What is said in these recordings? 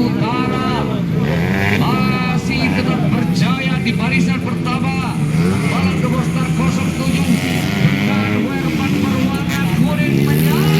Utara masih tetap berjaya di barisan pertama. Balap nomor start 07 dengan Werman berwarna kuning menyala.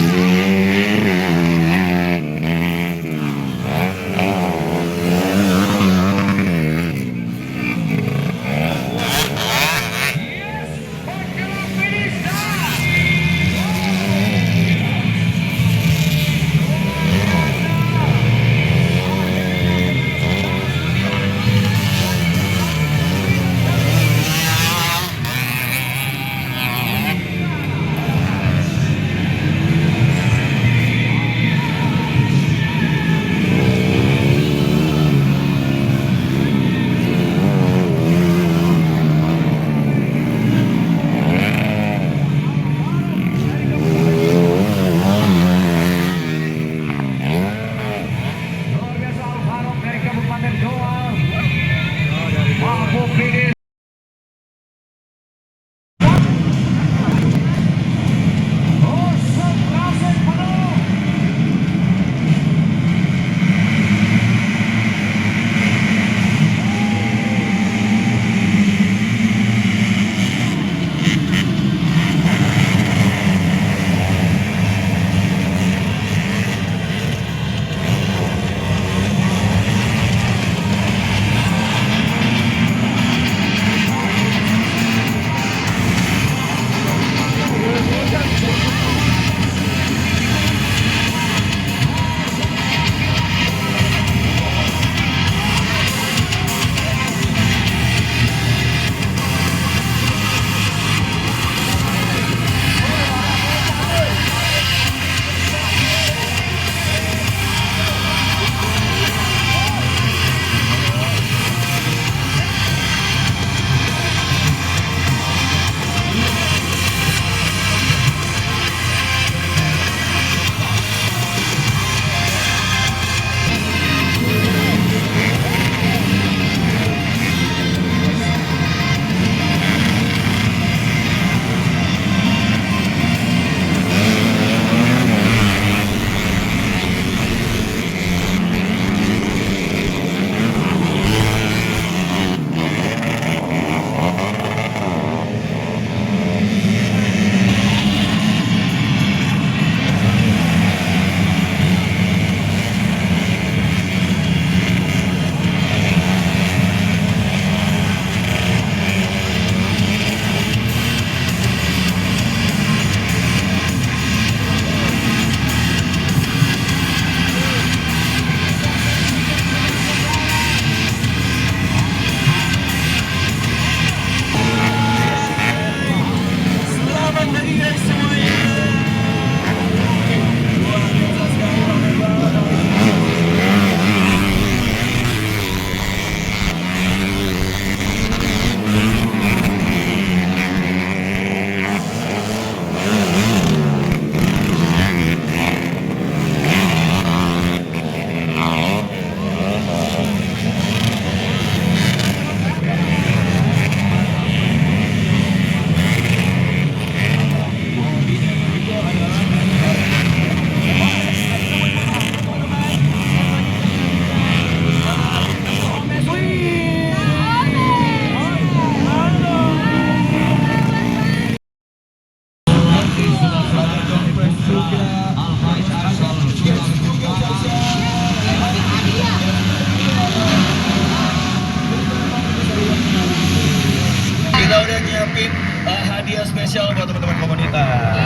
hadiah spesial buat teman-teman komunitas.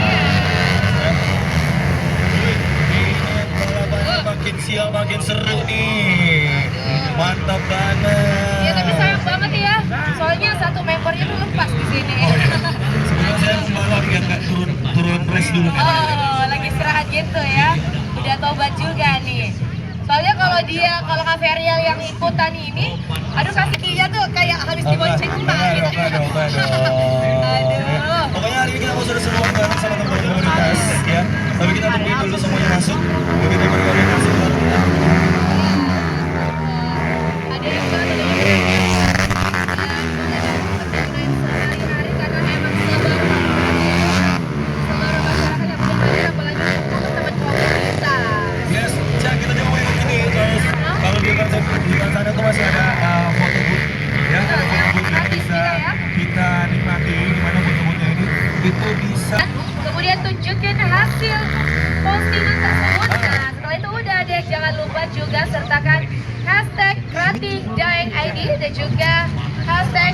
Balapannya makin siang makin seru nih. Mantap banget. Ya tapi sayang banget ya. Soalnya satu membernya tuh lepas di sini. Oh, iya. Sebenarnya saya pembalap yang nggak turun race dulu kan. Oh, lagi istirahat gitu ya. Udah tobat juga nih. Soalnya kalau Kak Ferial yang ikutan ini, aduh kakinya tuh kayak habis dibonceng emak gitu. Aduh. Pokoknya hari ini kita mau seru-seruan bareng sama teman-teman komunitas ya. Tapi kita tungguin dulu semuanya masuk. Begitu bergabung masuk. Ada yang baru nih. Hari-hari karena emang sebaru masyarakat yang benar apalagi teman-teman komunitas. Yes, Cak, kita coba ikut ini terus. Kalau mengambil postingan tersebut. Nah, setelah itu udah deh, jangan lupa juga sertakan hashtag Krating Daeng ID dan juga hashtag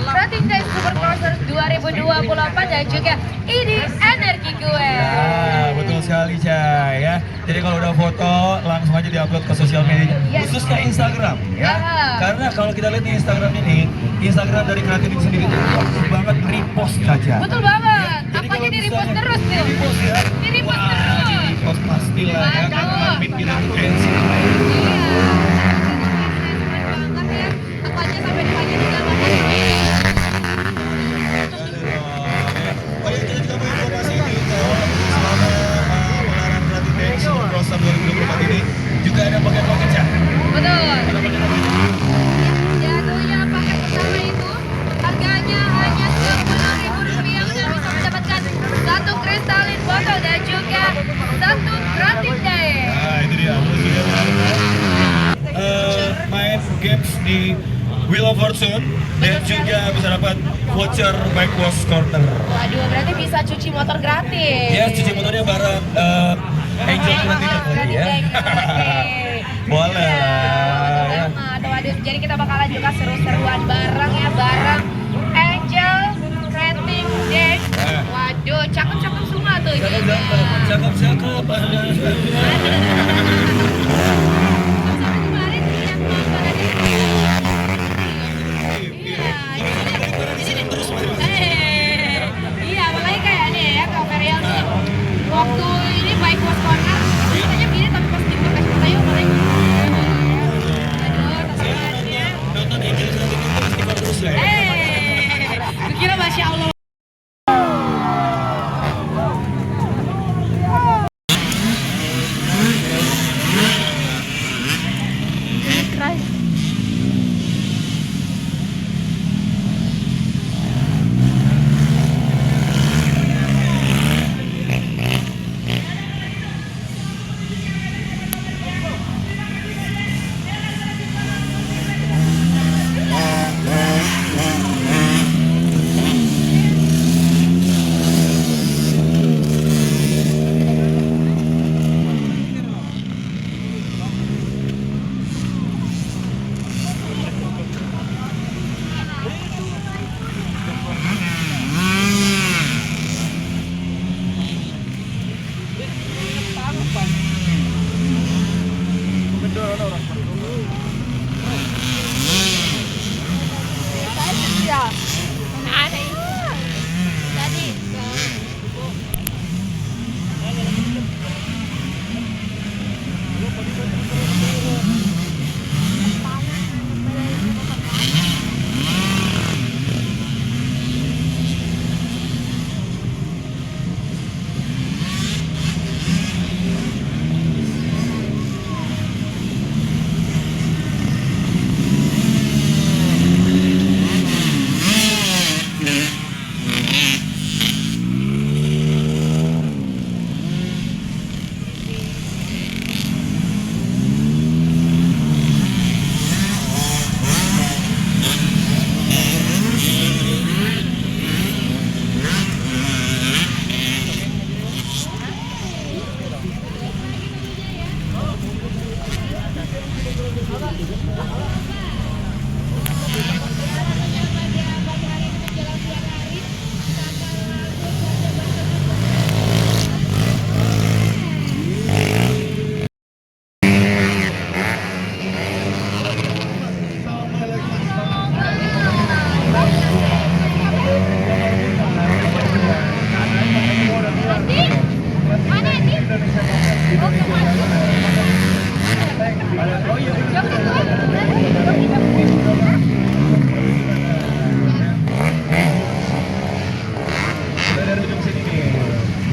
Krating Daeng Supercrossers 2024 dan juga ini energi gue. Nah, betul sekali Cah ya. Jadi kalau udah foto langsung aja diupload ke sosial media, Yes. khususnya Instagram ya. Karena kalau kita lihat di Instagram ini, Instagram dari Krating ini sendiri tuh bagus banget repost Caca. Betul banget. Jadi Apanya kalau di repost misalnya terus tuh. di repost ya. Di repost Wah, terus. di repost pasti lah ya. Karena Waduh. admin kita tuh gengsi. Iya. Banget ya. Apanya sampai ditanya juga bahkan. Oh ya, kita juga mau informasi ini kalau selama pengarahan Krating Daeng Supercrossers 2024 ini juga ada paket-paket Cah. Betul. Ada paket-paket. Jatuhnya paket pertama itu harganya hanya Rp10.000 dan bisa mendapatkan satu kristalin botol dan juga satu Krating Daeng. Nah, itu dia. Terus juga main games di Wheel of Fortune dan juga bisa dapat voucher Bike Wash Corner. Waduh, berarti bisa cuci motor gratis. Ya, cuci motornya bareng Angel Krating Krating ya. Daeng. Oke. Boleh Iya, lah. betul banget. Waduh, jadi kita bakalan juga seru-seruan bareng ya, bareng Angel Krating Daeng. Waduh, cakep-cakep semua tuh jadinya. Cakep-cakep. Kemarin lihat nonton aja. Iya, apalagi kayak nih ya, Kak Ferial tuh waktu ini Bike Wash Corner, biasanya gini tapi pas di podcast kita yuk paling. Aduh, teman-temannya. Nonton Angel Krating itu festival terus lah ya. Gue kira Masya Allah.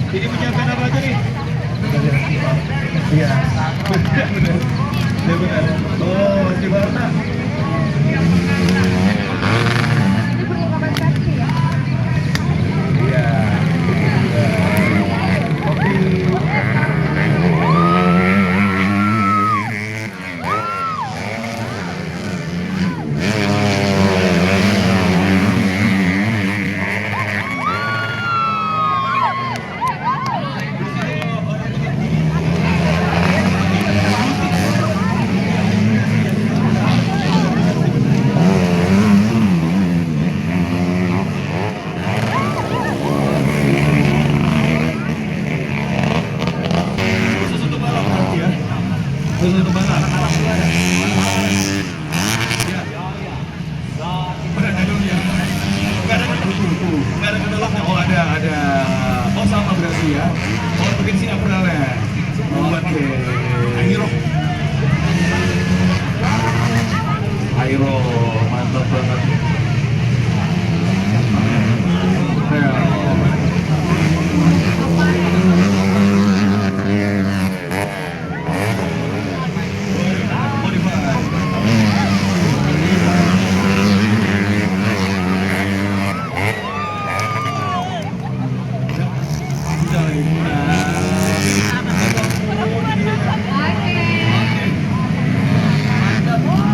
Ini menyiapkan apa aja nih? Iya, benar. Ya benar. Oh, Cibarna. Iya. Kopi. Khusus untuk mana? Ya. Berada dulu ya. Nggak ada kendalanya. Oh ada. Oh sama berarti ya. Oh mungkin sih nggak pernah ya. Oh oke. Airo mantap banget.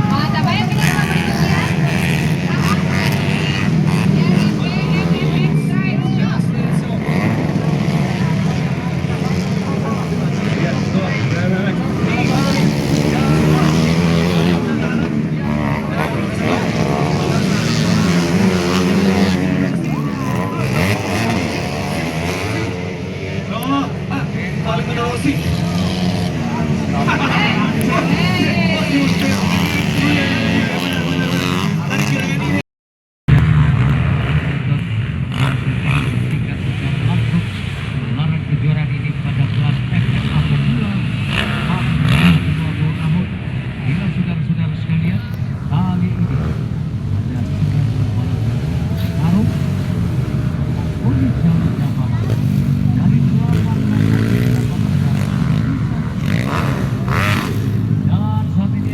Mantap aja kita sama berikutnya. Paling menerosi. Gelaran kejuaraan ini pada kelas FFA pemula. Namun, bila saudara-saudara sekalian, kali ini ada tiga sekolah tarung untuk jalur utama dari 8 dan saat ini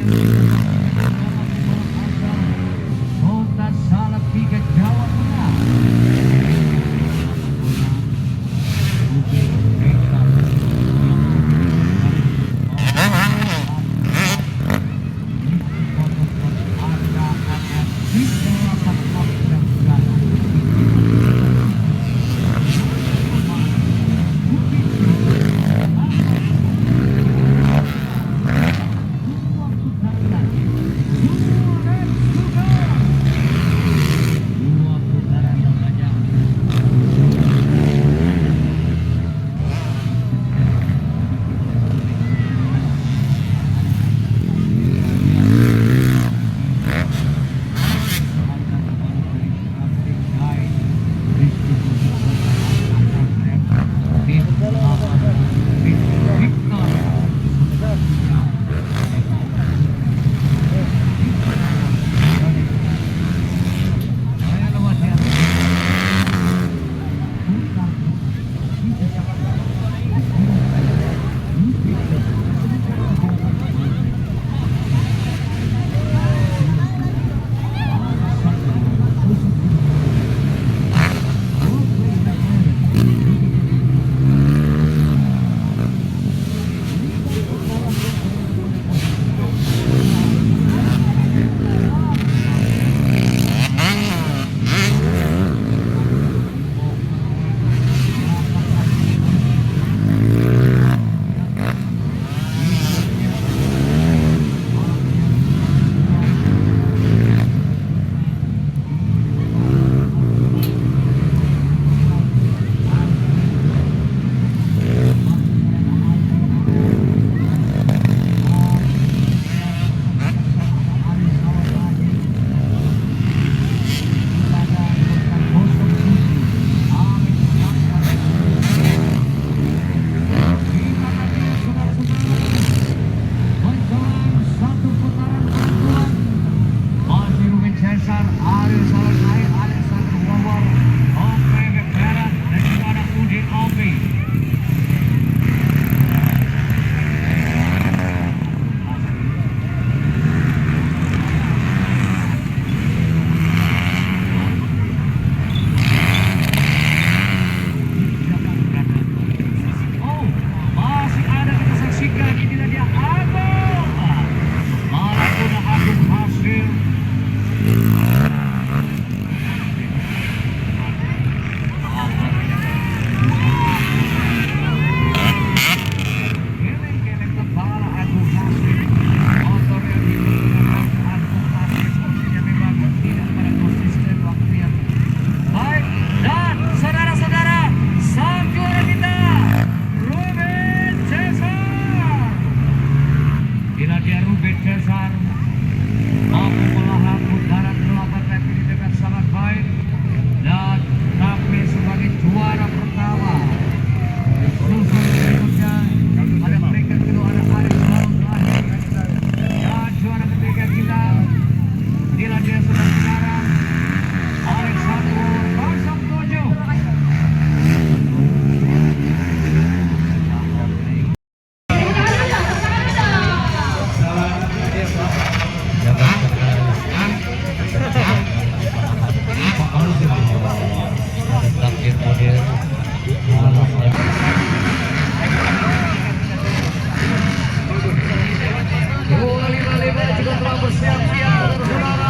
telah bersiap-siap, saudara.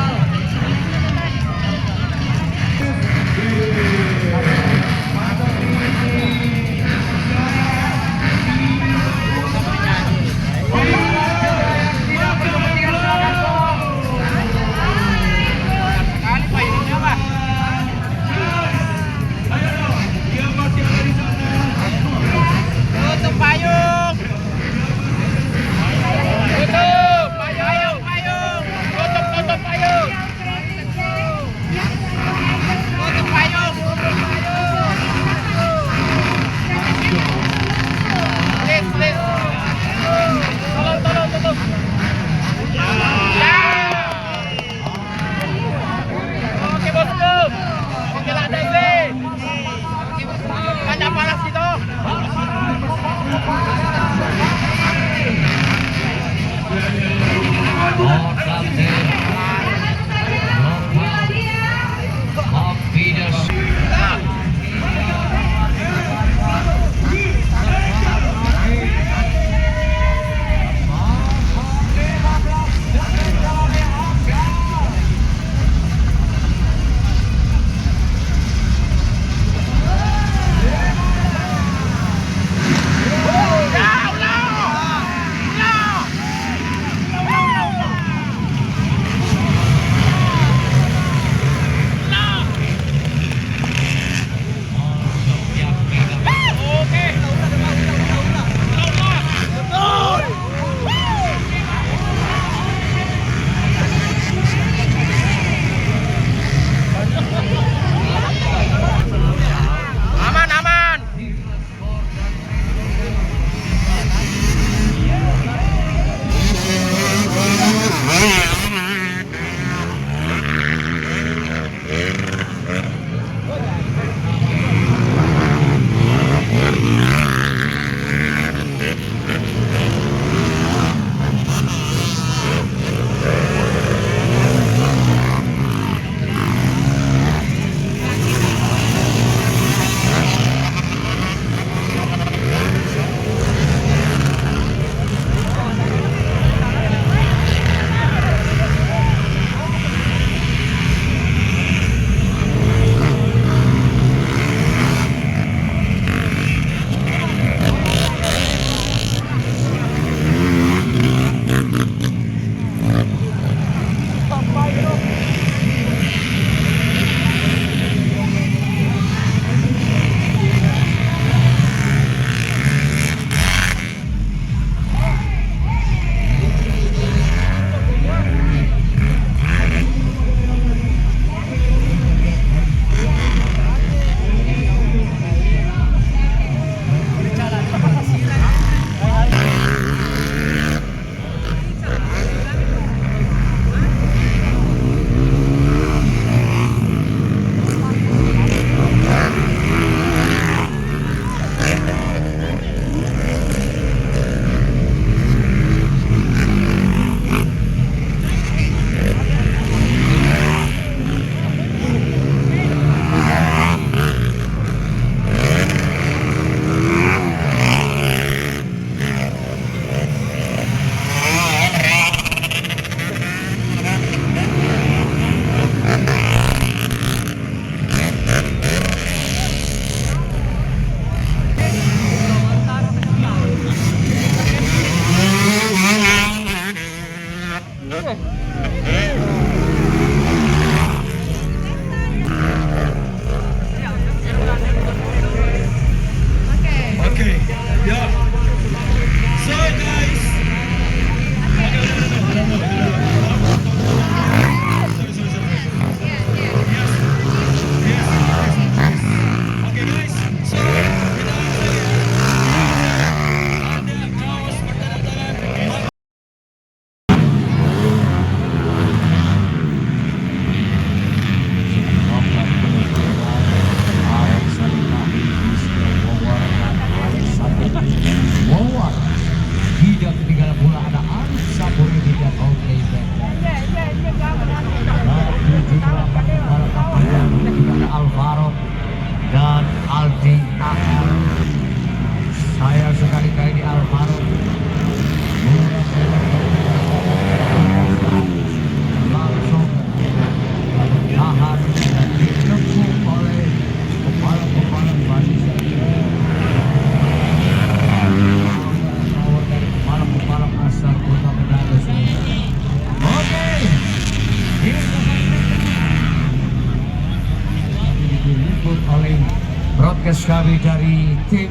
dari tim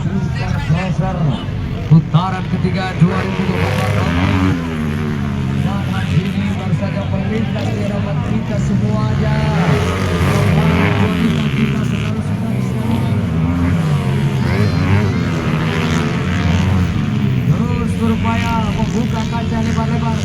Supercrosser putaran ketiga 2024. Saat ini baru saja perintah di hadapan kita semuanya. Kita terus berupaya membuka kaca lebar-lebar.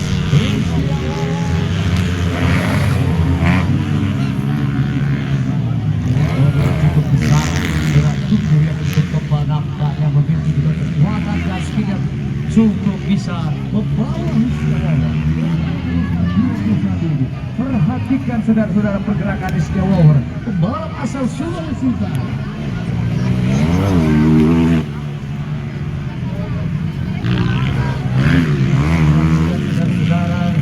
Cukup besar berat tubuh yang untuk kembal nampaknya memiliki juga kekuatan gasping yang cukup bisa membawa perhatikan saudara-saudara pergerakan di Setiawawer, pembalap asal Sulawesi Utara. Saudara-saudara,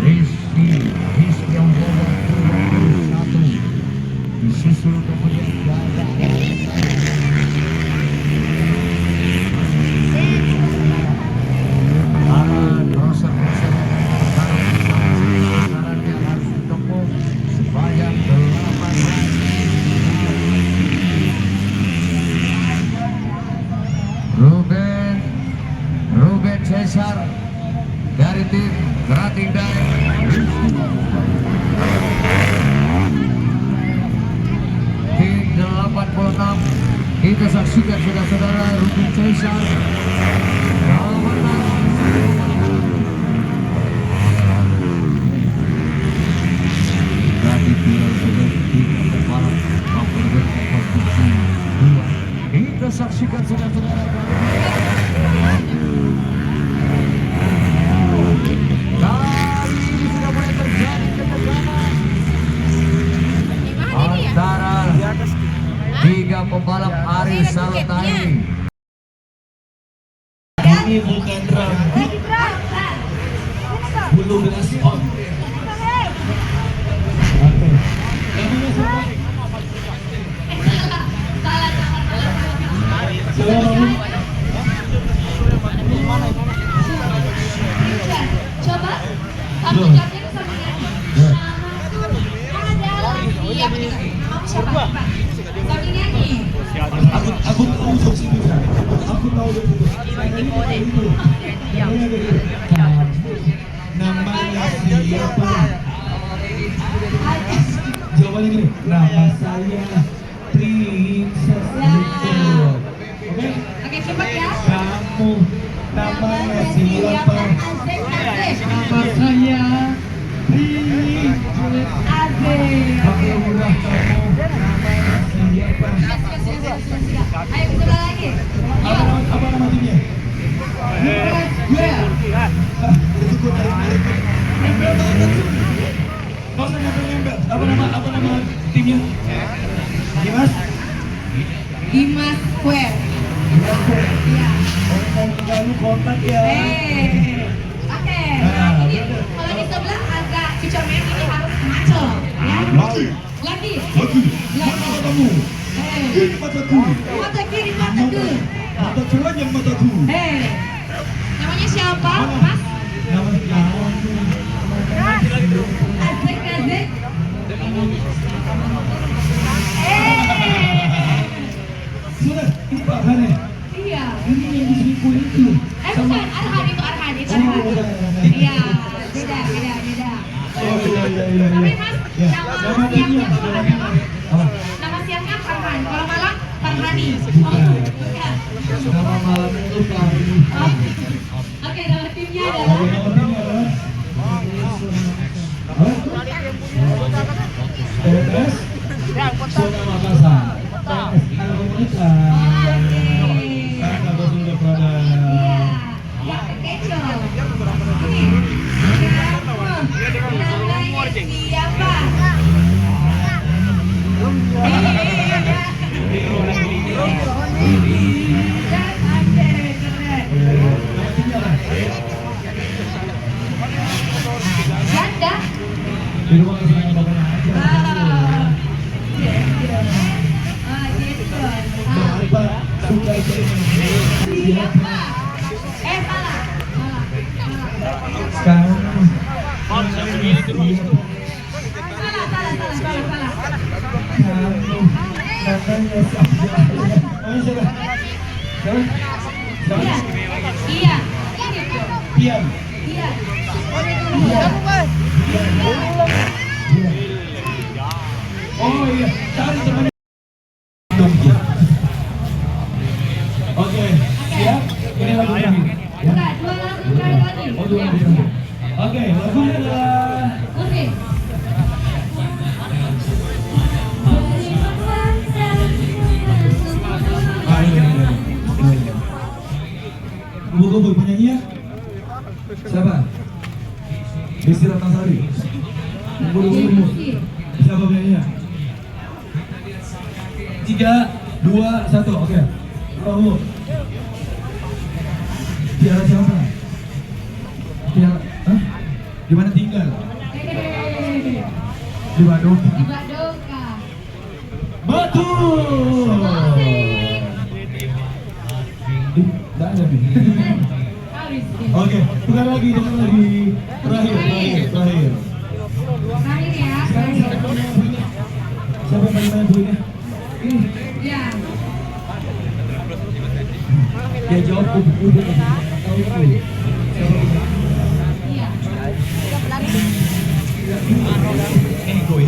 Rizky yang bawa 21 disusul kemudian Gada. Ruben Cesar dari tim Krating Daeng. Tim 86 kita saksikan saudara-saudara Ruben Cesar kita saksikan saudara-saudara. Antara tiga pembalap Ari Salotani. Ini bukan rambut, bulu belas on. Coba kamu jawabnya sama nyanyi. Iya benar. Kamu siapa? Sambil nyanyi. Aku tahu sih bisa. Aku tahu betul. Namanya siapa? Jawabannya gini. Nama saya Princess Little. Oke? Oke, cepat ya. Kamu namanya siapa? Nama saya Princess Azek. Oke, udah kamu namanya siapa? Ayo kita lagi. Apa nama timnya? Itu gue tarik nempel banget. Kau nempel. Apa nama timnya? Dimas? Dimas Square. Iya. Jangan lu kontak ya. Oke. Kalau di sebelah agak cucurnya ini harus maco. Ya. Lagi. Mana matamu? Kiri mataku. Mata kiri mataku. Mata keranjang mataku. Namanya siapa, Mas? Nama Azek. Sudah, ini Pak Hane. Iya. Ini yang diselingkuh itu. Bukan, Arhan itu Arhan. Iya, beda. Oh iya. Tapi Mas, Nama timnya. nama siangnya Farhan, kalau malam Farhani. Bukan. Nama malam itu Fahri. Oke, nama timnya adalah PNS Zona Makassar. PNS Komunitas. Karena betul pada. Iya, yang kecoh. Ini. Namanya siapa? Janda. Di rumah saya bapaknya aja. Siapa suka Siapa? Salah. sekarang? Salah. Saya siap. Namanya siapa? Siapa? Siapa? Iya. Pian. Iya. Oh iya, cari teman. Oke, siap. Ini lagu terakhir. Ya. Bukan, dua lagu terakhir lagi. Oh, dua lagu terakhir. Oke, lagunya adalah Musik. Kubu-kubu penyanyinya siapa? Desi Ratnasari. Kubu-kubu siapa penyanyinya? 3, 2, 1, oke. Kamu Tiara siapa? Tiara, hah? Di mana tinggal? Di Bandung. Di Badoka. Betul. Musik. Tidak ada nih. Habis. Oke, tukar lagi. Terakhir. Terakhir ya. Sekarang siapa yang punya? Siapa yang paling banyak punya? Ini. Ya. Dia jawab kubu-kubu. Tahu itu. Siapa punya? Iya. Ini koi.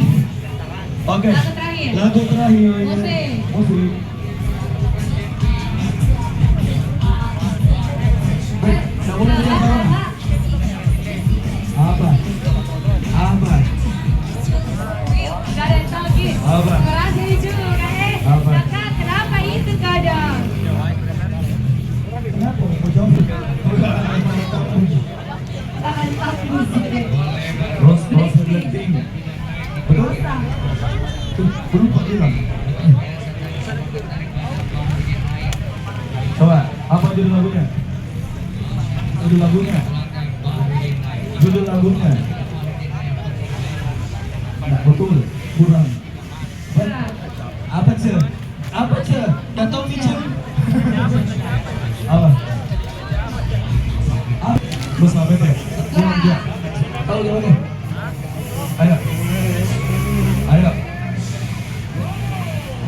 Oke. Lagu terakhir. Lagu terakhir. Musik. Nggak boleh punya kawan. Apa? Gak ada yang tahu gitu. Apa? Kerasa juga Apa? Kakak, kenapa itu kadang? Kenapa? Mau jawab? Tangan aku sih. Rose Blackpink. Betul? Berubah hilang. Coba, apa judul lagunya? Judul lagunya. Nah, betul, kurang. Apa ce? Gak tau nih ce. Apa? Terus apa itu? Kurang dia. Tahu jawabannya? Ayo.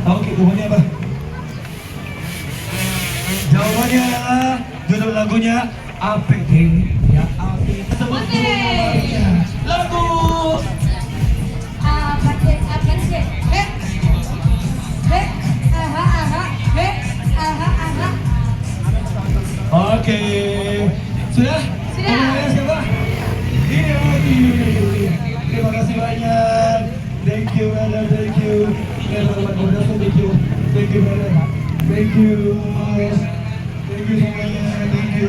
Tahu jawabannya apa? Jawabannya adalah judul lagunya APT. Ya, APT. Lagu. Apa sih? Aha. Oke. Sudah? Sudah. Namanya siapa? Ini lagi. Terima kasih banyak. Thank you, brother. Thank you. Thank you. Thank you, brother. Thank you. Thank you semuanya. Thank you.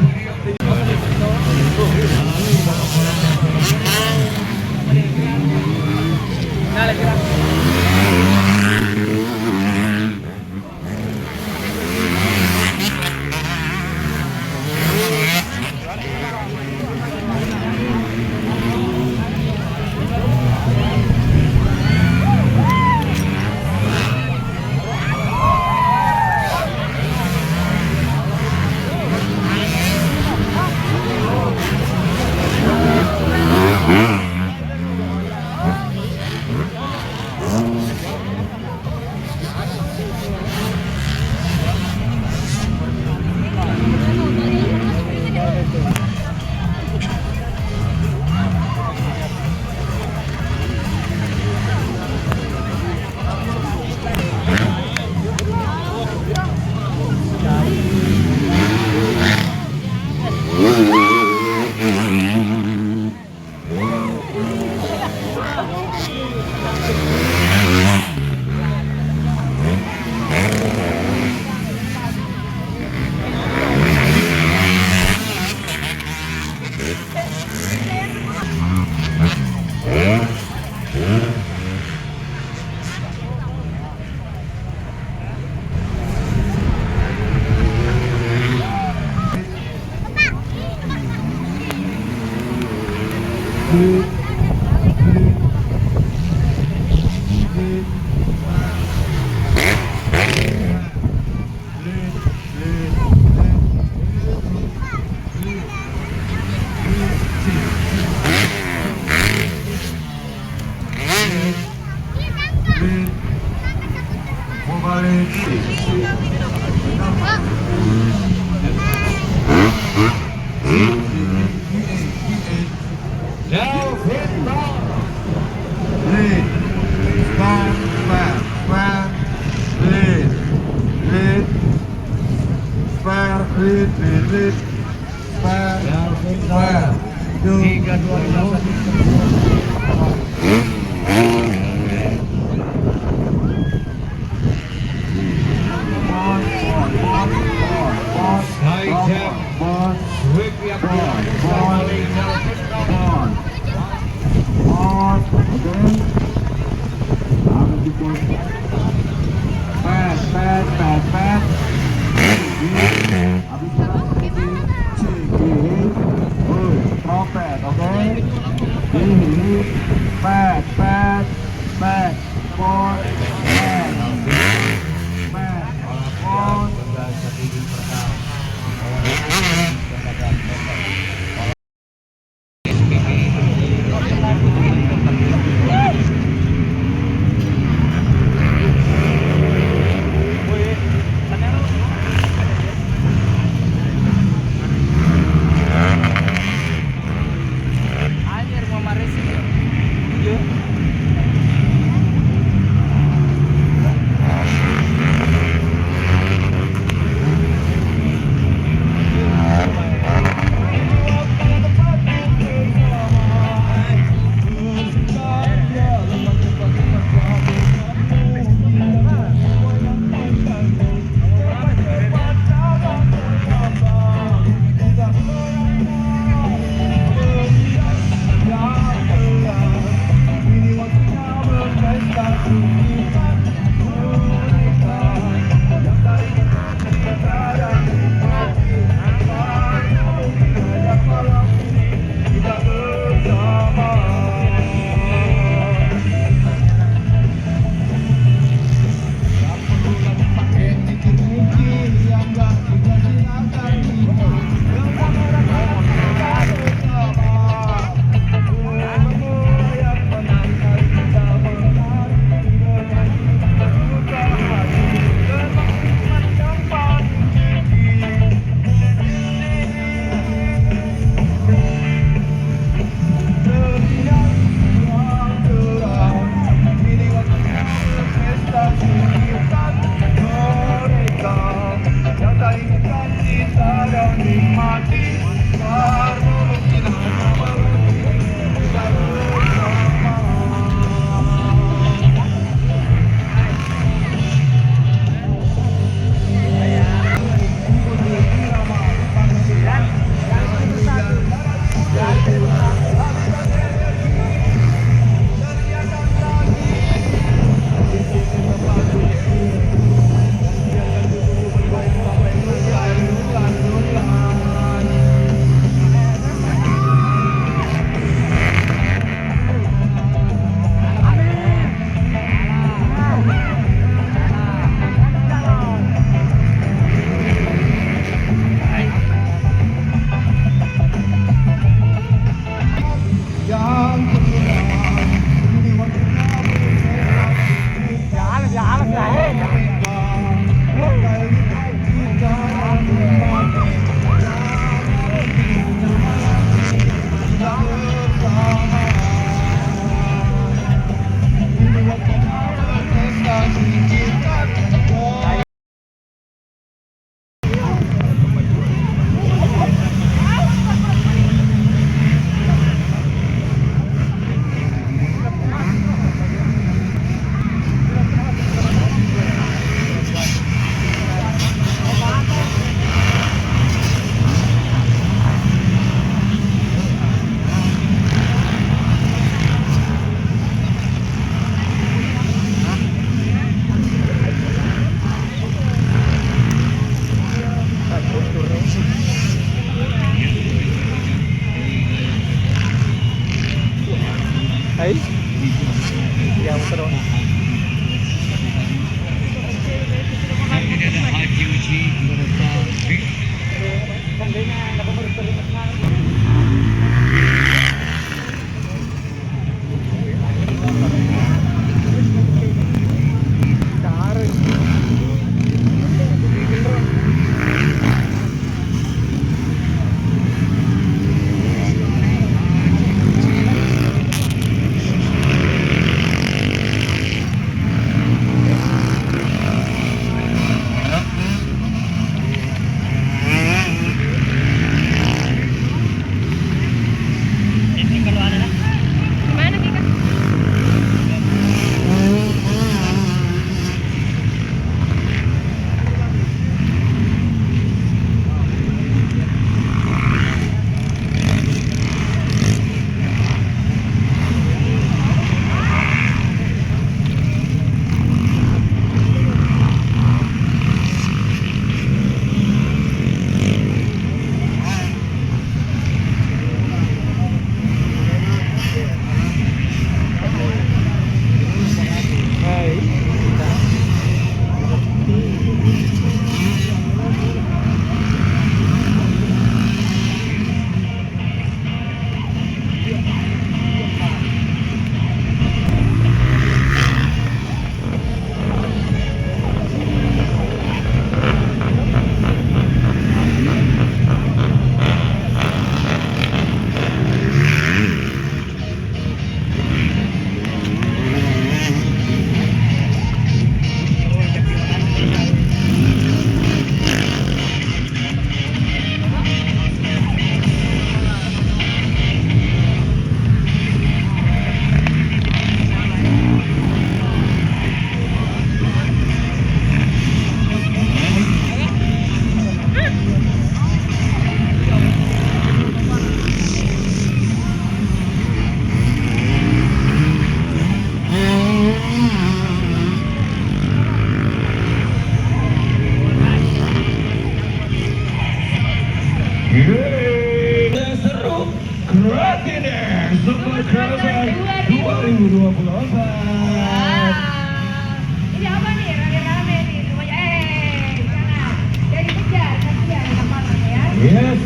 Yes,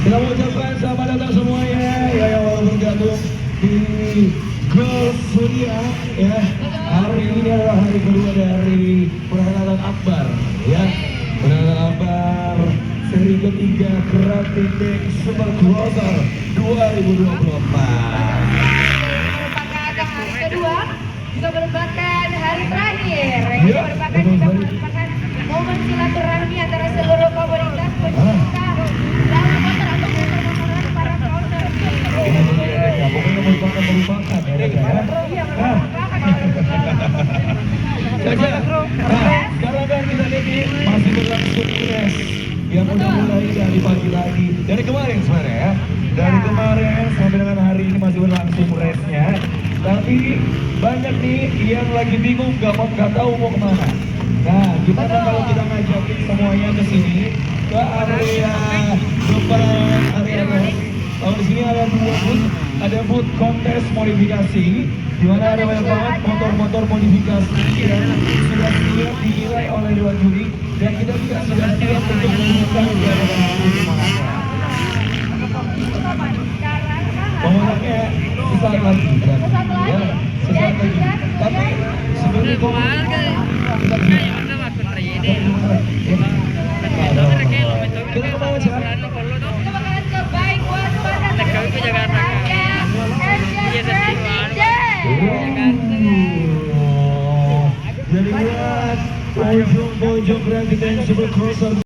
kita mengucapkan selamat datang semuanya ya yang baru bergabung di Golf Surya ya. Hari ini adalah hari kedua dari perhelatan Akbar ya. Perhelatan Akbar seri ketiga Krating Deck Super Closer 2024. Merupakan hari kedua, juga merupakan hari terakhir. Ini merupakan momen silaturahmi antara seluruh komunitas pecinta dalam motor atau motor-motoran para crosser. Ya, pokoknya merupakan ya. Sekarang kan kita lihat ini masih berlangsung race yang udah mulai dari pagi lagi, dari kemarin sebenarnya ya. Dari kemarin sampai dengan hari ini masih berlangsung race-nya. Tapi banyak nih yang lagi bingung nggak tahu mau kemana. Nah, gimana kalau kita ngajakin semuanya ke sini ke area depan area race. Kalau di sini ada dua booth, ada booth kontes modifikasi, di mana ada banyak banget motor-motor modifikasi yang sudah siap dinilai oleh dewan juri, dan kita juga sudah siap untuk mengumumkan kepada semuanya. Pengumumannya sesaat lagi, ya, sesaat lagi. Tapi sebelum itu kita mau jalan. Jadi buat pojok Krating Deck Super Closer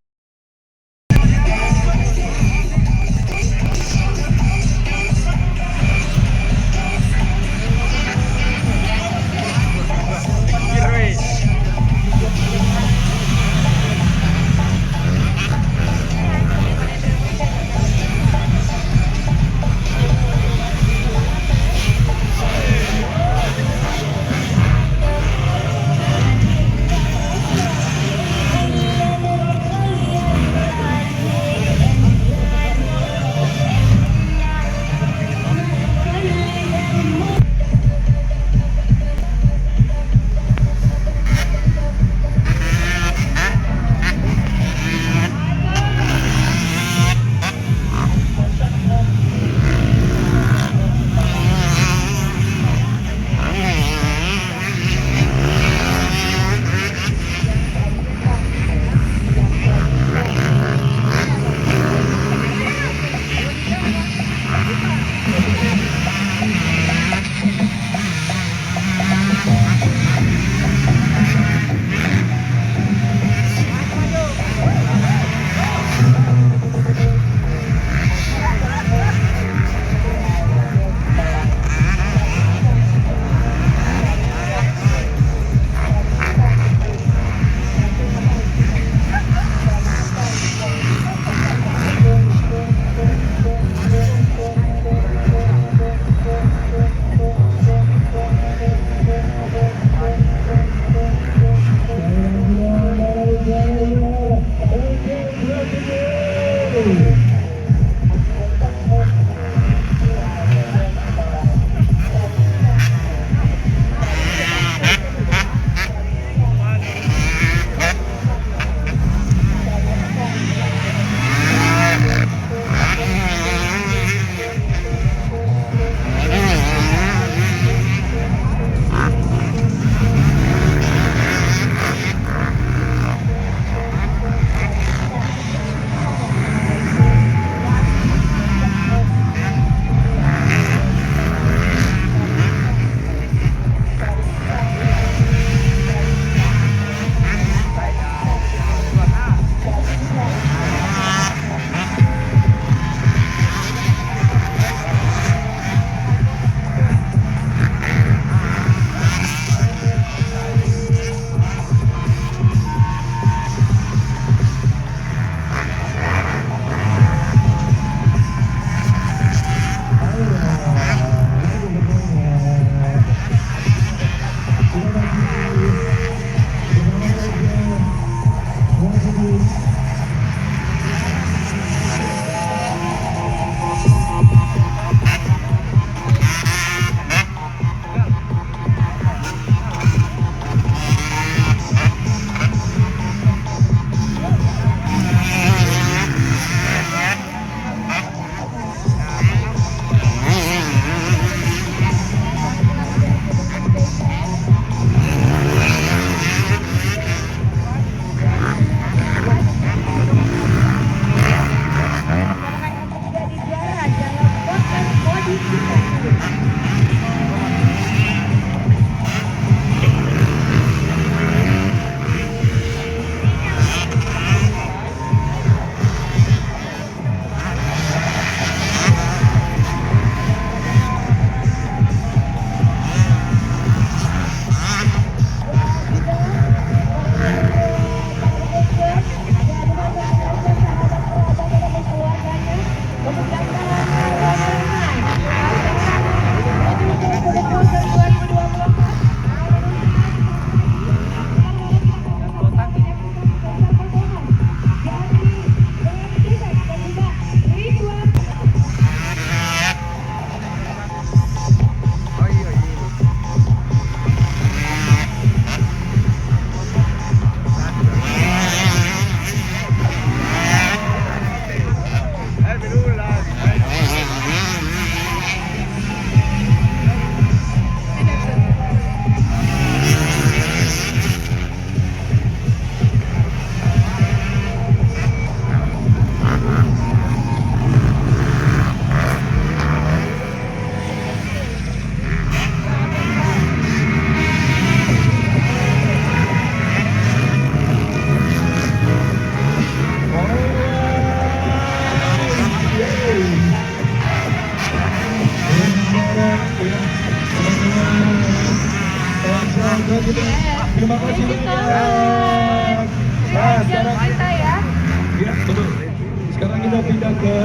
berpindah ke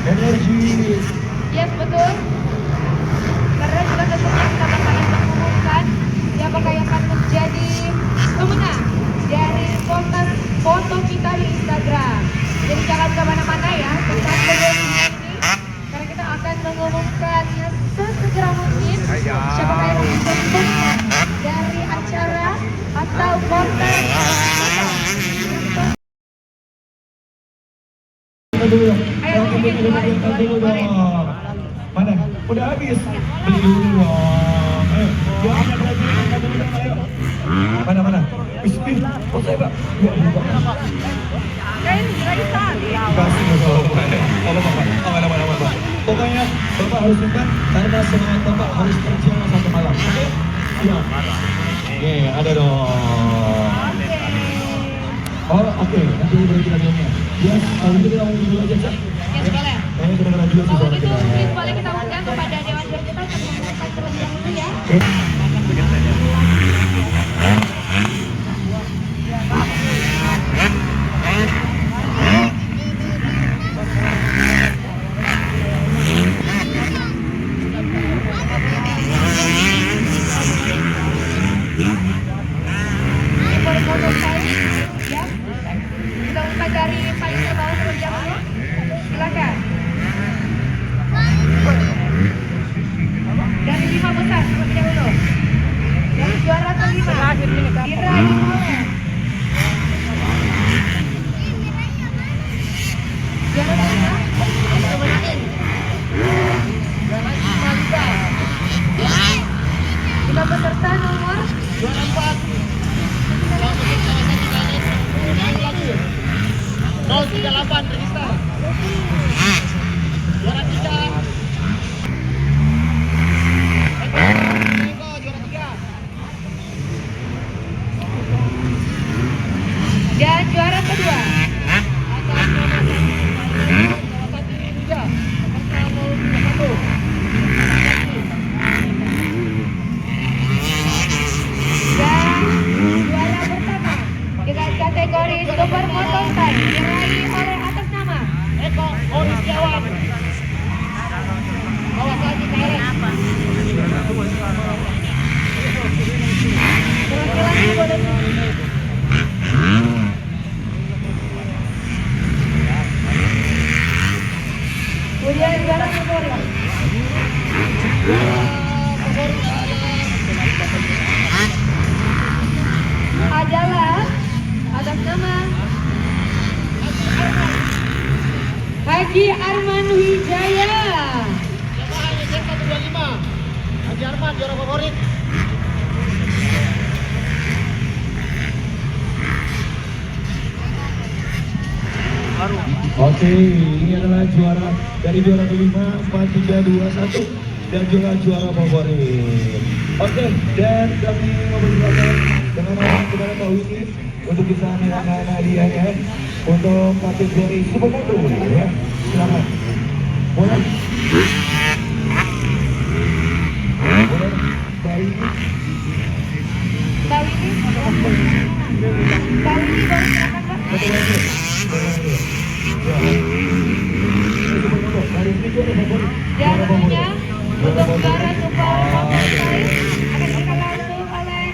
energi. Yes, betul. Karena sudah tentunya kita bakalan mengumumkan siapakah yang akan menjadi pemenang dari kontes foto kita di Instagram. Jadi jangan kemana-mana ya, tetap terus di sini karena kita akan mengumumkan sesegera mungkin siapakah yang akan menjadi pemenang dari acara atau kontes. Mana? Udah habis. Beli dulu dong. Ayo. Jangan lagi. Ayo. Mana? Bismillah. Oh saya Pak. Ya, Pak. Pokoknya Bapak harus simpan karena semangat Bapak harus terjaga satu malam. Oke? Iya. Oke, ada dong. Oh, oke. Nanti beri kita dulunya. Ya, kalau itu kita ngomong dulu aja, Cak. Yes, boleh. Kayaknya kira-kira juga sih Kalau suara gitu, kita. please boleh kita undang kepada Dewan Juri kita untuk mengumumkan terlebih dahulu ya. Foto saya, ya. Kita umumkan dari paling ke bawah terlebih dahulu. Silakan. Dari 5 besar terlebih dahulu. Dari juara kelima diraih oleh juara kelima kita peserta nomor juara 4 038 register juara 3 dan juara kedua atas nama dan juara pertama dengan kategori Super Motorstyle diraih oleh atas nama Eko Oristiawan Kawasaki KRX. Laki-laki boleh. Kemudian juara favorit adalah atas nama Haji Arman Wijaya. Haji Arman juara favorit. Oke, ini adalah juara dari juara kelima 4321 dan juga juara favorit. Oke, dan kami mempersilakan dengan orang kepada Pak Widi untuk bisa menyerahkan hadiahnya untuk kategori Supermoto ya. Silakan. Boleh? Boleh? Baik. Mbak Widi baru silakan Pak. Dan tentunya untuk juara Super Motorstyle akan kita langsung oleh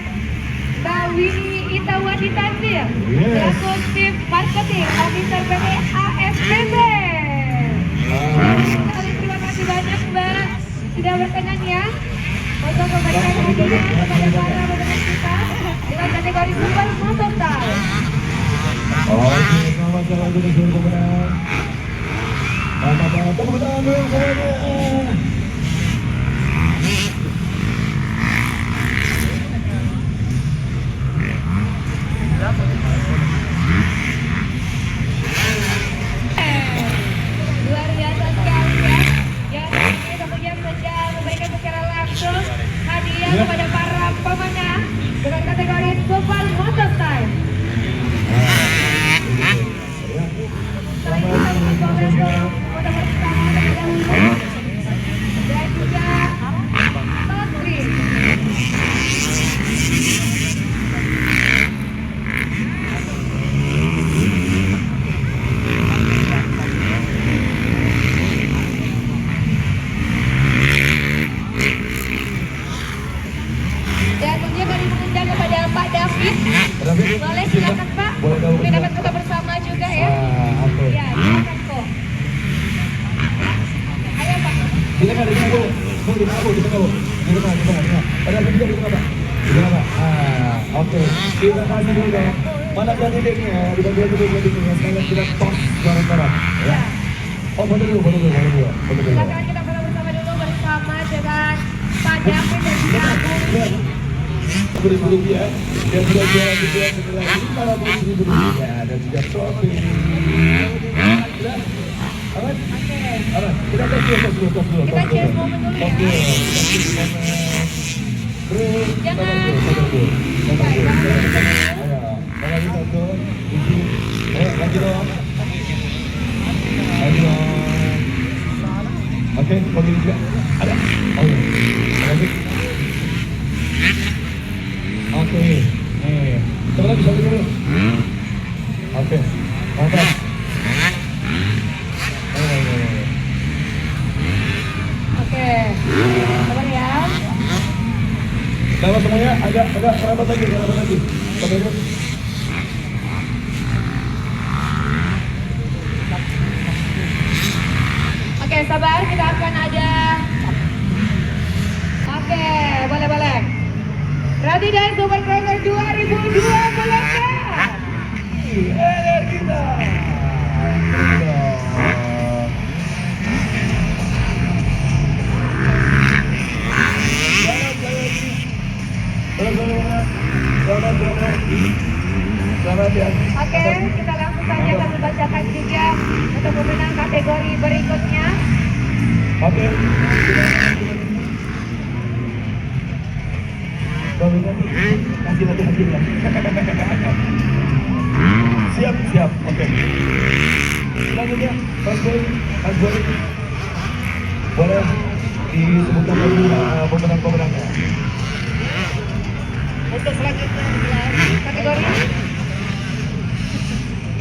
Mbak Winnie Itawati Tanzil selaku Chief Marketing Officer PT ASPB. Terima kasih banyak Mbak sudah berkenan ya untuk memberikan hadiah kepada para pemenang kita dengan kategori Super Motorstyle. Oke, selamat jalan untuk seluruh pemenang. Selamat tepuk tangan dulu semuanya. Luar biasa sekali ya. Yang ini tentunya saja memberikan secara langsung hadiah kepada para pemenang dengan kategori Super Motorstyle. Dan juga Totri. di tengah, Bu. Di tengah. Ada lagi di tengah, Pak. Di tengah, Pak. Oke. Terima kasih juga. Mana yang tidaknya? Di bagian tidaknya. Sekarang kita tos bareng-bareng. Ya. Oh, foto dulu. Silakan kita foto bersama dulu bersama dengan Pak David dan juga Bu. Beri-beri ya. Dan sudah juara juga setelah 500.000 rupiah dan juga trofi. Aman? Aman. Kita tos dulu. Kita cheers momen dulu ya. Oke. Kita cheers momen. Terus. Jangan. Ayo. Lagi satu. Lagi dong. Ayo. Oke, mobil juga ada. Oh iya. Lagi. Oke. Nih. Coba lagi satu dulu. Oke. Mantap. Oke. Sabar ya. Selamat semuanya. Agak rapat lagi. Coba dulu. Oke, sabar, kita akan ada. Oke, boleh. Rati dan Supercrosser 2024. Kita. Selamat ya. Oke, kita langsung saja kami bacakan juga untuk pemenang kategori berikutnya. Oke. Kasih lagi hasilnya. Siap. Oke. Selanjutnya, Mas Boy. Boleh disebutkan lagi pemenang-pemenangnya. Untuk selanjutnya kategori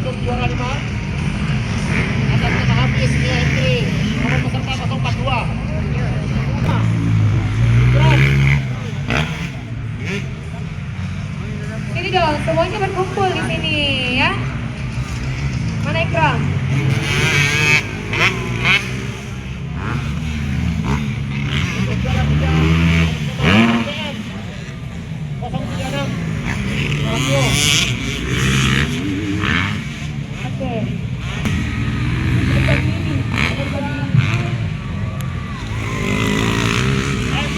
Untuk juara 5 atas nama Hafiz Entry nomor peserta 042. Sini dong, semuanya berkumpul di sini ya. Mana Ikram? Untuk juara 3 PM 036 Radio. Oke.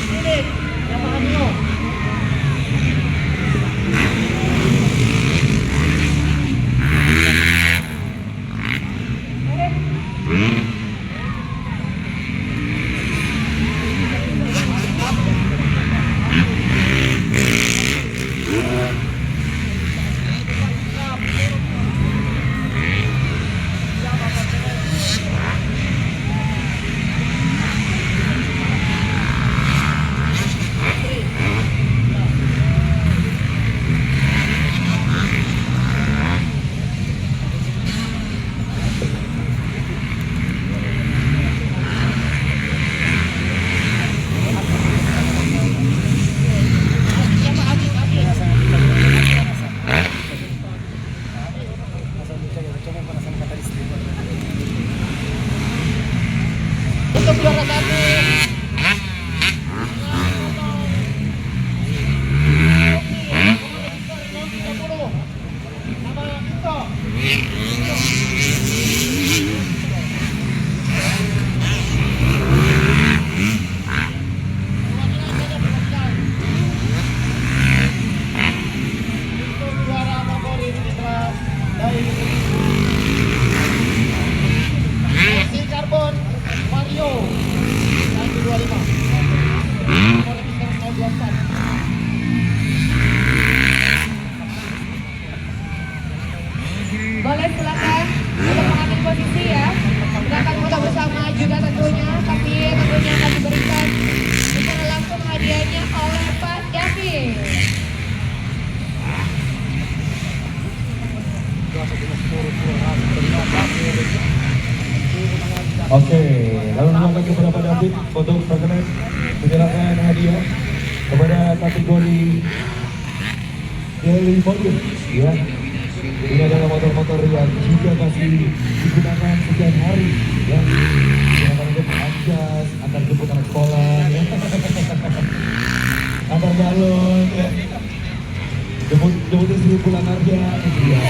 Philip Yamaha Mio. Untuk juara 1 Karbon Mario 125. Boleh silakan untuk mengambil posisi ya. Silakan foto bersama juga tentunya, tapi tentunya akan diberikan secara langsung hadiahnya oleh Pak David. Oke, lalu silakan kepada Pak David untuk berkenan menyerahkan hadiah kepada kategori Daily Podium ya. Ini adalah motor-motor yang juga masih digunakan setiap hari, yang digunakan untuk anjas, antar jemput anak sekolah, ya. Antar galon, ya. Jemput istri pulang kerja, itu ya.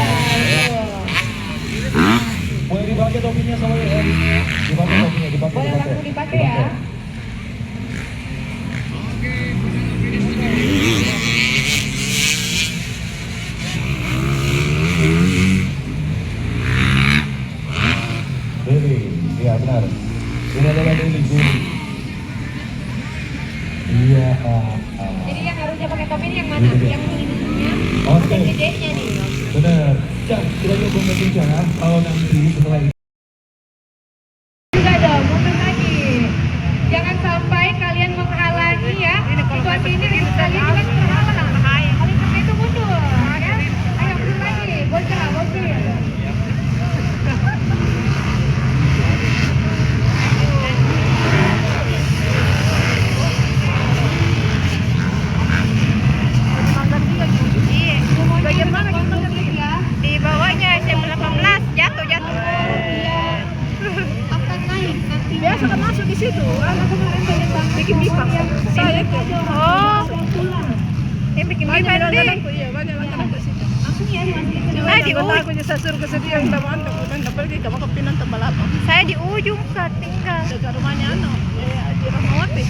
Boleh dipakai topinya soalnya ya. Dipakai topinya, dipakai. Boleh langsung dipakai ya. Deli, iya benar. Ini adalah Deli. Iya. Jadi yang harusnya pakai topi ini yang mana? Yang ininya? Oke. Yang gedenya nih. Benar. Cak, kita coba berbincang ya. Kalau nanti setelah ini. Juga dong, mundur lagi. Jangan sampai kalian menghalangi ya. Situasi ini kalian juga terhalang. Oleh karena itu mundur. Ya. Ayo mundur lagi. Bocah, bocil. Di bawahnya SM18 jatuh. Akan naik nanti. Biasa kan masuk di situ. Bikin pipa. Saya tuh. Oh. Yang bikin pipa itu. Iya, banyak langgananku situ. Langsung ya dimasukin ke Saya di Kota aku ujung. jadi suruh kesedihan kita mantap, dan pergi ke Makapinan Tembalapa. Saya di ujung saat tinggal. Dekat rumahnya di Rahmawati.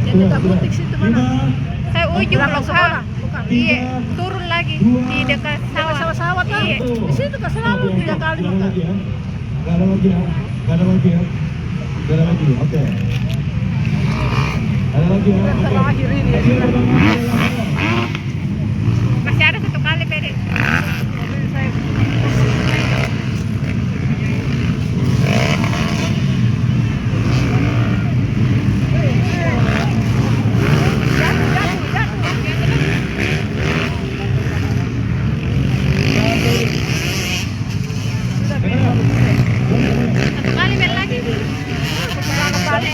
Yang dekat butik situ mana? Saya ujung Belakang loh sekolah, Kak. bukan. Iya, turun lagi di dekat sawah. Sawah-sawah kan? Iya. Di situ kan selalu 3 kali Gak ada makan. lagi ya. Gak ada lagi ya. Gak ada lagi ya. Gak ada lagi. Oke. Ada lagi ya. Oke. Terakhir ini ya. Masih ada 1 kali pede. Satu kali bel lagi. Laki-laki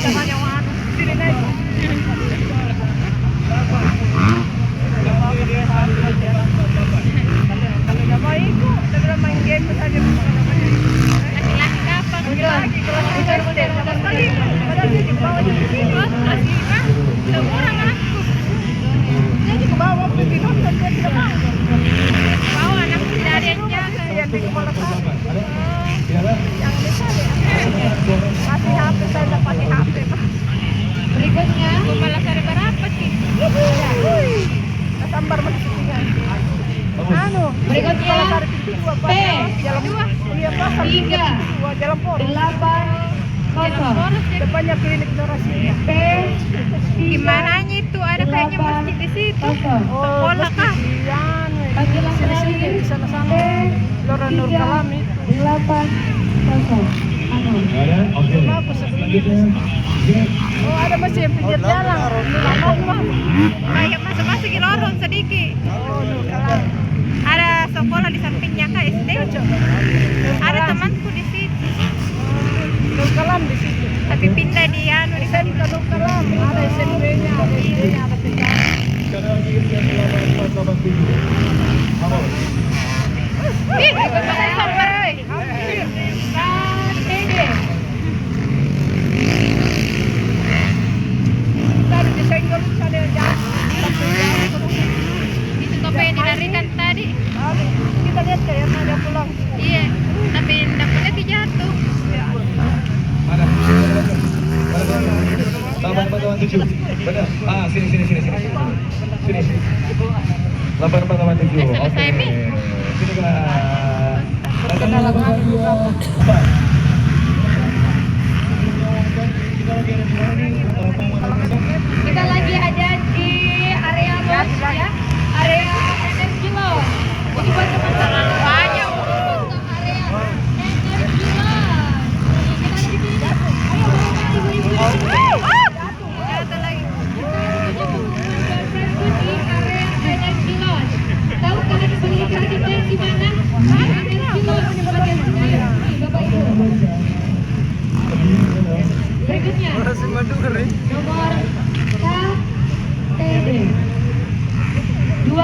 kapan? Seorang aku. Bawa anakku dari yang jaga. berikutnya. Kepala sari berapa sih? Berikutnya P 380 Depannya klinik Norasi. P Gimana itu? Ada kayaknya masjid di situ. Sekolah kah? Sini di sana-sana. Lora Nur Kalam itu. 80 Ada? Oke. Selanjutnya. Oh, ada masih pinggir jalan. Lama. Kayak masuk-masuk di lorong sedikit. Oh, Nur Kalam. Ada sekolah di sampingnya kak SD. Ada temanku di situ. Nur Kalam di situ. Tapi pindah di anu di sana. SMK Nur Kalam. Ada SMP-nya, ada SD-nya, ada PK. Sekarang lagi yang 8487. Halo. Ih, pakai sambar. KTD Tadi disenggol ada jalan. Itu topi yang dilarikan tadi. Kita lihat kayaknya dia pulang. Iya, tapi dapetnya jatuh. Mana? 8487. Benar. Ah, sini. Sini. 8487. Selesai, Oke. Mi. Sini Kak. Kedalangan juga. kita lagi ada di area bos ya, area energi loh. Jadi buat teman-teman Banyak. untuk area energi loh. Kita ada di sini. Ayo ibu-ibu. Jatuh lagi. Di area energi loh. Tahu kalian beli tiket di mana? Energi loh di bagian sini. Bapak Ibu. Berikutnya nomor KTD 24 08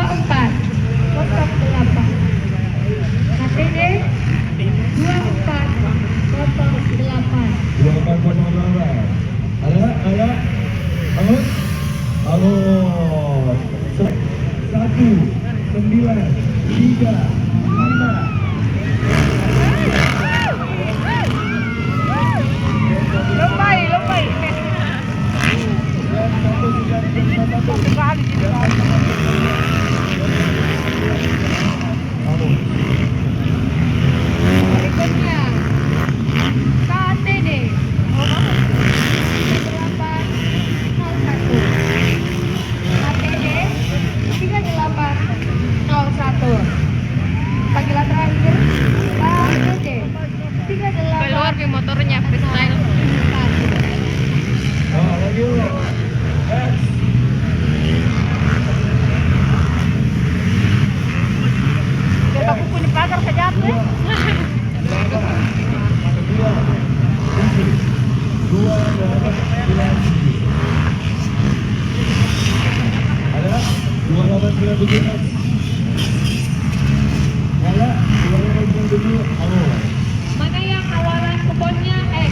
Mana yang awalan kuponnya X?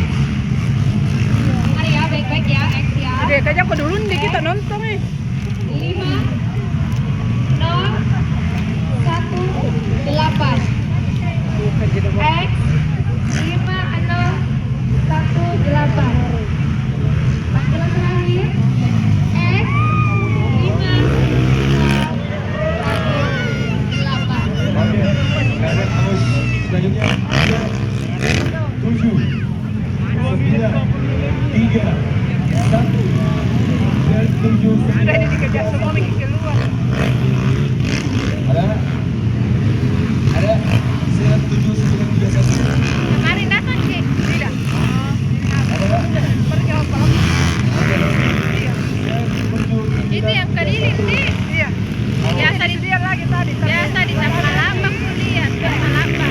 Mari ya, baik-baik ya, X ya. Dek aja aku dulu nih kita nonton 5 eh. 0 1 8 Bukan gitu Bang. X 5 0 1 8. Panggilan terakhir X 5 Oke, keadaan Agus selanjutnya 7 9 3 1 dan 7 Ada ini dikejar semua mikir keluar. ada silat 7 9 3 1 Kemarin datang sih. Tidak. ada Pergi apa lagi? Itu yang keliling sih. Iya. Biasa di Dia lagi tadi. biasa di Tamalamba kuliah, Tamalamba.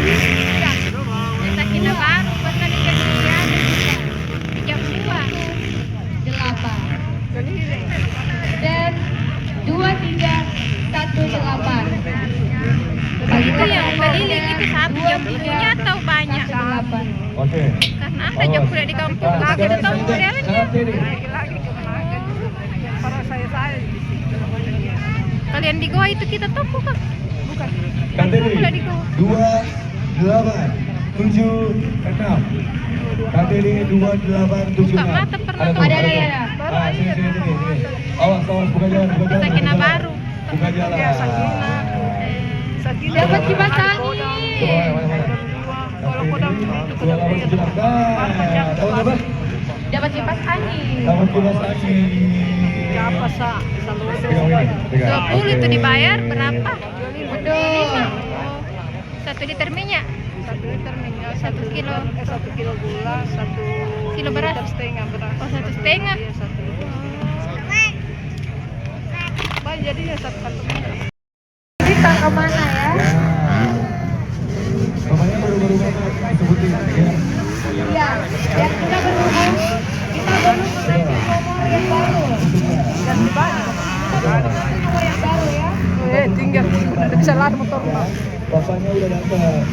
Kita kita baru pasal di kuliah jam 2 8 dan 2 3 1 8. Itu yang keliling itu satu jam punya atau banyak? 8. oke Karena ada jam kuliah di kampung lagi ada tahu modelnya. Lagi kemana? Para saya. Kalian di goa itu kita toko kan? Bukan. KTD 28 7 6 KTD 28 7 Buka mata pernah tuh. Ada. Sini. Awas buka jalan. Kita kena baru. Buka jalan. Ya, Sakina. Dapat kipas angin. Kalau kodam itu kodam. Tahu apa? Dapat kipas angin. Dapat kipas angin. Apa sah? Pegang. 20 itu dibayar berapa? Aduh. 1 liter minyak. 1 liter minyak, 1 kilo. 1 kilo gula, 1 Kilo beras. liter setengah beras. Oh, 1,5. Iya, 1 liter. Baik, jadinya 1 kantong beras. Kita kemana ya? Namanya baru-baru banget sebutin ya. Iya, yang kita berhubung kita baru menaiki nomor yang baru. Dan di bawah. Nomor yang baru ya. Tinggal. Udah bisa lari motor. Bapaknya udah datang.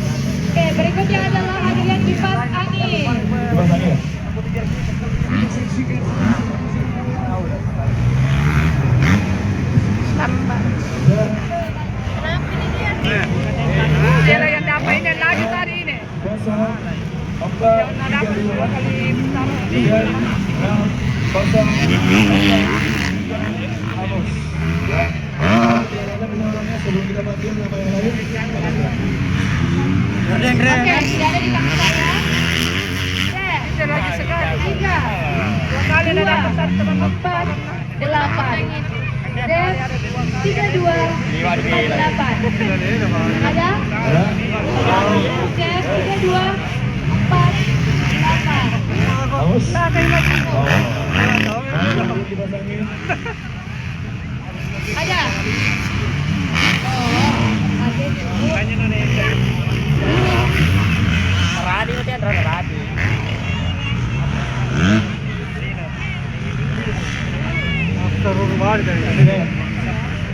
Oke, berikutnya adalah hadiah kipas angin. Kipas angin. Tambah. Kenapa ini dia? Dia yang dapat ini lagi tadi ini. 0 4 Yang dapat 2 kali taruh di 3 6 0 sebelum kita panggil nama yang lain. Oke, tidak ada di tangan saya. Bisa lagi sekali. 3 2 kali udah dapat 1 teman 4 8 dan 32 48. Ada? Ada? Oke, 32 48. Haus? Nah, kayak lagi. Kipas angin. Ada? Oh, ada dulu.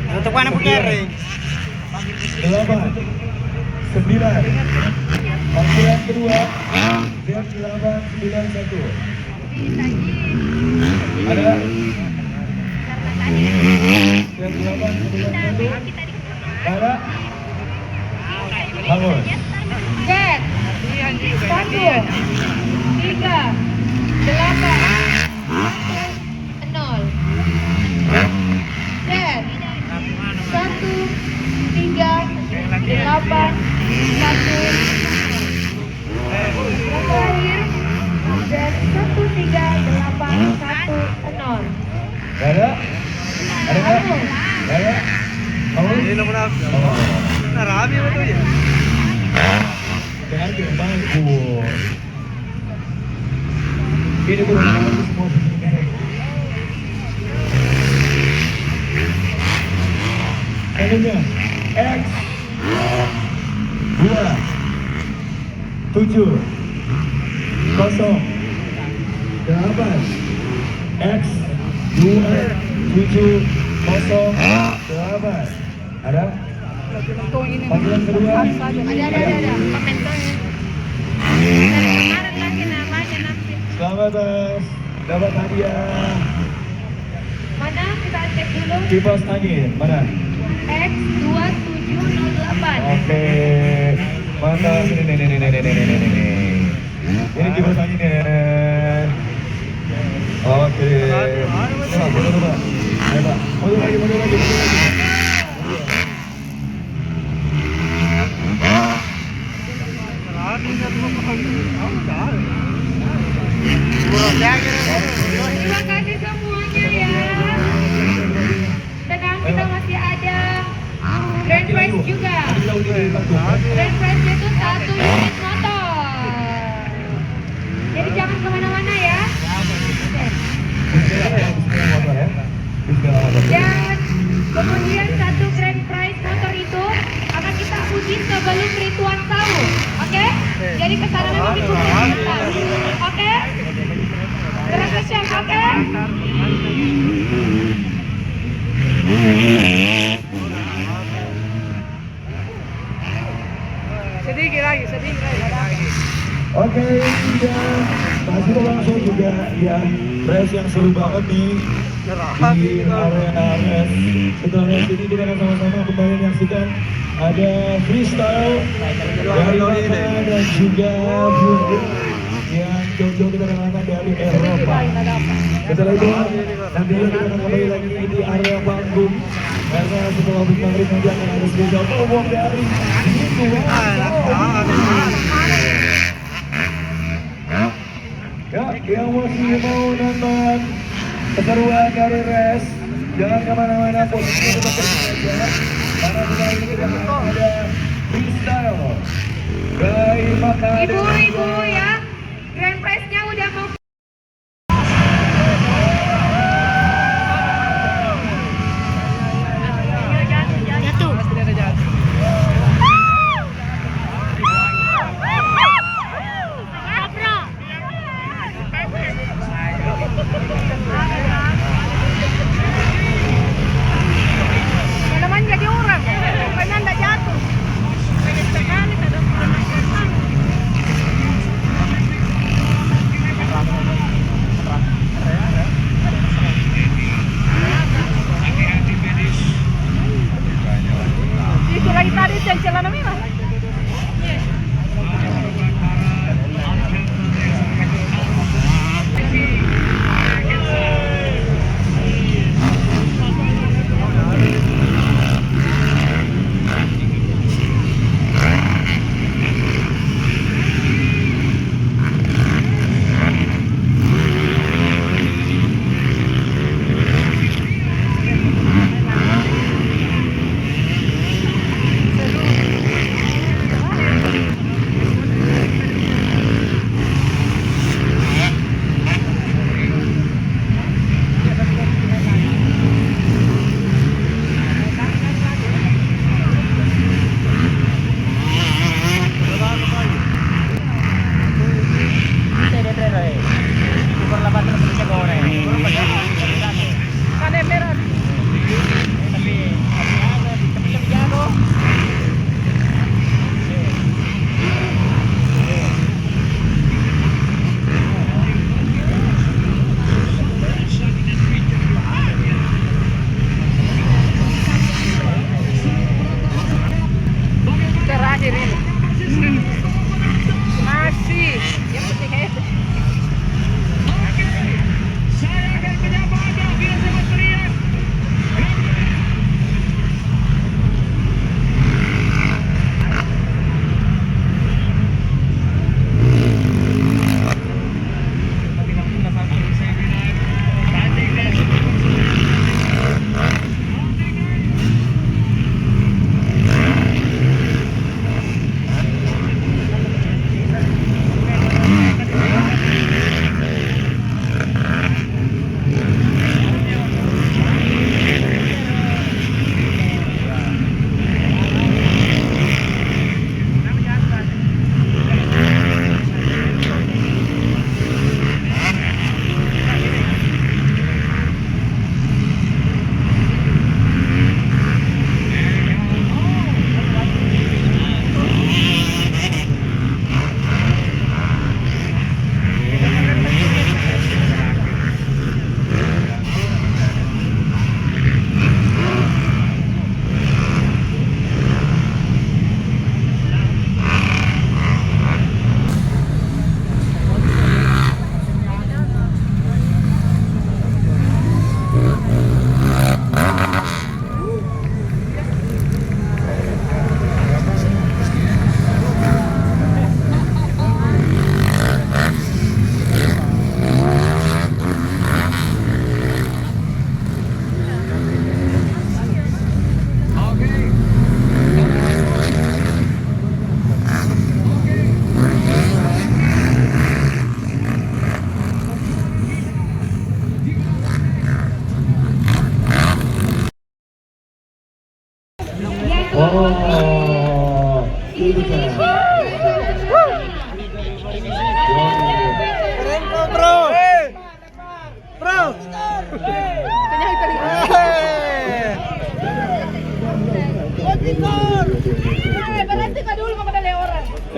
Untuk mana punya? 8 9 panggilan kedua dan 891 ada yang 891 ada bangun Cat 1 3 8 0. Cat 1 3 8 1. Terakhir dan 1 3 8 1 0. ada nggak ada bangun ini nomor apa Rabi betul ya jangan kembang ini baru semua selanjutnya X 2 X 2708. Ada? Panggilan kedua. Ada. Komentarnya. Kemarin lagi namanya nanti. Selamat Mas, dapat hadiah. Mana kita cek dulu? Kipas angin, mana? X2708. Oke, mantap. Ini. Ini kipas anginnya. Oke. Coba. Ayo Pak, mundur lagi. Terima kasih semuanya ya. Tenang, kita masih ada grand prize juga. Grand prize itu 1 unit motor. Jadi jangan kemana-mana ya. Dan kemudian 1 grand prize motor itu akan kita uji sebelum ritual sahur. Oke? Jadi kesana nanti dikumpulkan kita. Oke? Terasa siap, oke? Sedikit lagi. Oke, ya, masih langsung juga ya, race yang seru banget nih di area race. Setelah race ini kita akan sama-sama kembali menyaksikan ada freestyle dari Maka dan juga Bunda yang jauh-jauh kita dengarkan dari Eropa. Setelah itu nanti kita akan kembali lagi di area panggung karena setelah bintang nanti akan ada spesial promo dari ya, yang masih mau nonton keseruan dari race, jangan kemana-mana, posisi tetap berada karena setelah ini kita akan ada freestyle dari Maka. Ibu ya, grand prize-nya udah mau. Teman jadi orang, bukannya nggak jatuh.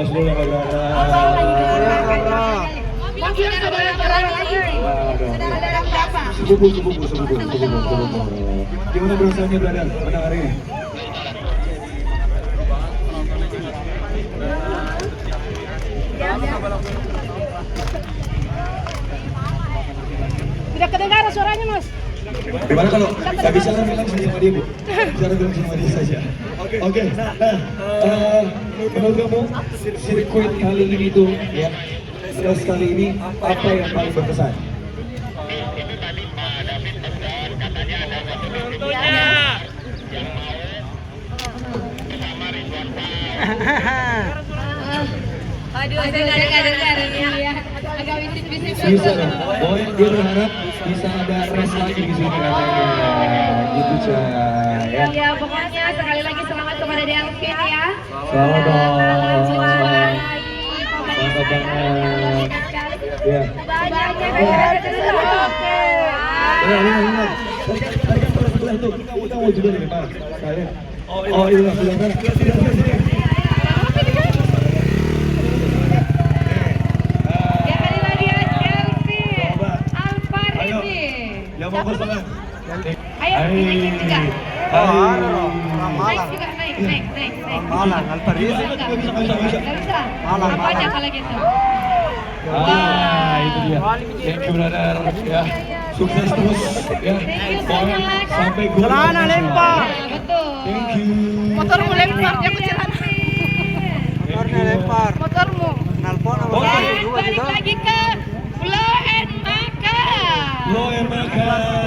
Tos dulu ya, brother. Mobilnya saudara lagi. Saudara berapa? Sepupu. Gimana perasaannya, brother? Menang hari ini? Tidak kedengaran suaranya, Mas. Gimana kalau nggak bisa bilang sama dia, Bu? Bicara bilang sama dia saja. Oke. Nah, menurut kamu sirkuit kali ini tuh ya, race kali ini apa yang paling berkesan? Aduh, saya nggak dengar ya. Agak bisik-bisik. Bisa dong. Boy, dia berharap bisa ada race lagi di sini katanya. Gitu, Cah. Ya. Ya, pokoknya sekali lagi selamat kepada Delvin ya. Selamat dong. Mantap banget. Ya. Banyak ya. Benar. Tadi kan pernah sebelah tuh. Kita mau juga nih, Pak. Sekalian. Oh iya, benar. Ya, inilah dia Delvin Alfarini. Yang mau pasangan. Ayo, naikin juga. Naik juga, naik. Malang, Alfarini. Nggak bisa. Apa aja kalau gitu. Itu dia. Thank you, brother. Ya, sukses terus. Ya, pokoknya sampai gol. Celana lempar. Ya, betul. Thank you. Motormu lempar, dia ke celana. Motornya lempar. Motormu. Dan balik lagi ke Blow and Makan. Lo yang makan.